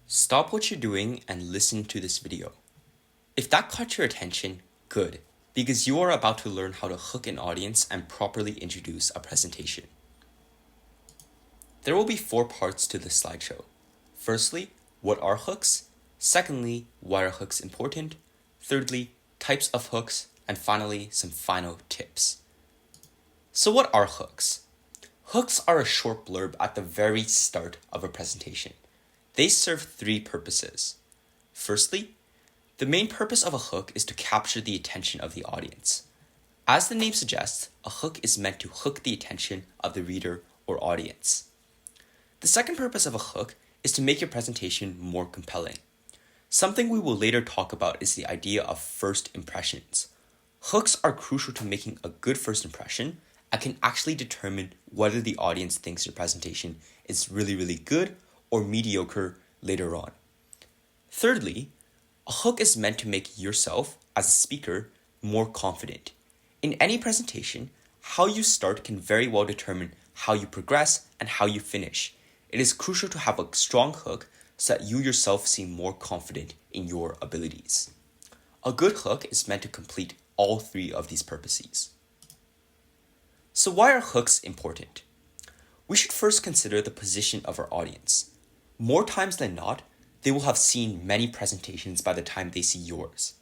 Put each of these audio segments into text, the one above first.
Stop what you're doing and listen to this video. If that caught your attention, good, because you are about to learn how to hook an audience and properly introduce a presentation. There will be 4 parts to this slideshow. Firstly, what are hooks? Secondly, why are hooks important? Thirdly, types of hooks, and finally, some final tips. So what are hooks? Hooks are a short blurb at the very start of a presentation. They serve 3 purposes. Firstly, the main purpose of a hook is to capture the attention of the audience. As the name suggests, a hook is meant to hook the attention of the reader or audience. The second purpose of a hook is to make your presentation more compelling. Something we will later talk about is the idea of first impressions. Hooks are crucial to making a good first impression and can actually determine whether the audience thinks your presentation is really good or mediocre later on. Thirdly, a hook is meant to make yourself, as a speaker, more confident. In any presentation, how you start can very well determine how you progress and how you finish. It is crucial to have a strong hook so that you yourself seem more confident in your abilities. A good hook is meant to complete all 3 of these purposes. So why are hooks important? We should first consider the position of our audience. More times than not, they will have seen many presentations by the time they see yours.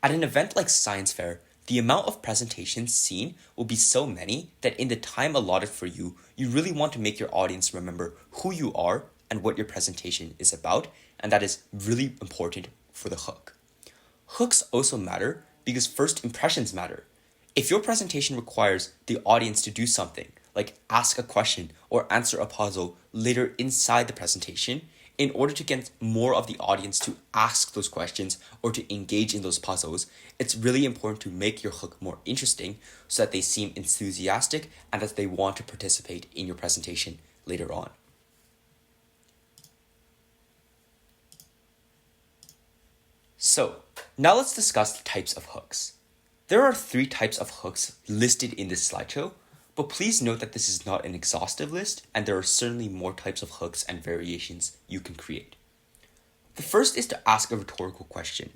At an event like science fair, the amount of presentations seen will be so many that in the time allotted for you, you really want to make your audience remember who you are and what your presentation is about, and that is really important for the hook. Hooks also matter because first impressions matter. If your presentation requires the audience to do something, like ask a question or answer a puzzle later inside the presentation, in order to get more of the audience to ask those questions or to engage in those puzzles, it's really important to make your hook more interesting so that they seem enthusiastic and that they want to participate in your presentation later on. So, now let's discuss the types of hooks. There are 3 types of hooks listed in this slideshow, but please note that this is not an exhaustive list and there are certainly more types of hooks and variations you can create. The first is to ask a rhetorical question,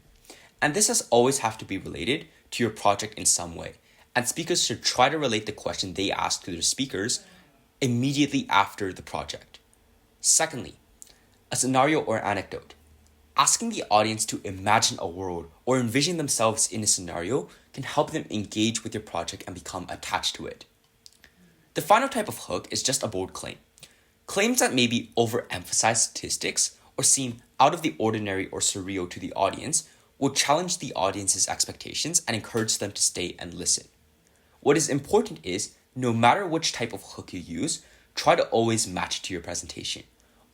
and this has always have to be related to your project in some way, and speakers should try to relate the question they ask to their speakers immediately after the project. Secondly, a scenario or anecdote. Asking the audience to imagine a world or envision themselves in a scenario can help them engage with your project and become attached to it. The final type of hook is just a bold claim. Claims that maybe overemphasize statistics or seem out of the ordinary or surreal to the audience will challenge the audience's expectations and encourage them to stay and listen. What is important is, no matter which type of hook you use, try to always match to your presentation.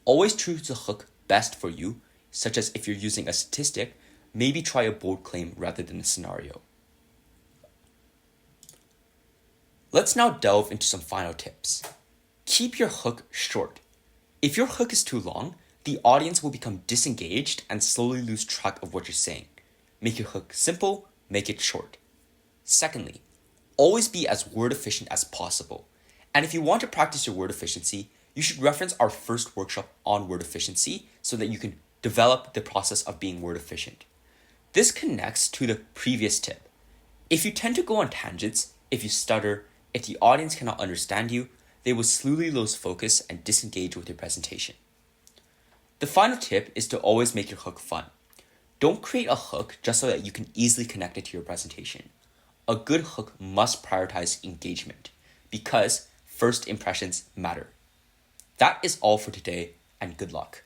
Always choose the hook best for you, such as if you're using a statistic, maybe try a bold claim rather than a scenario. Let's now delve into some final tips. Keep your hook short. If your hook is too long, the audience will become disengaged and slowly lose track of what you're saying. Make your hook simple, make it short. Secondly, always be as word efficient as possible. And if you want to practice your word efficiency, you should reference our first workshop on word efficiency so that you can develop the process of being word efficient. This connects to the previous tip. If you tend to go on tangents, if you stutter, if the audience cannot understand you, they will slowly lose focus and disengage with your presentation. The final tip is to always make your hook fun. Don't create a hook just so that you can easily connect it to your presentation. A good hook must prioritize engagement because first impressions matter. That is all for today, and good luck.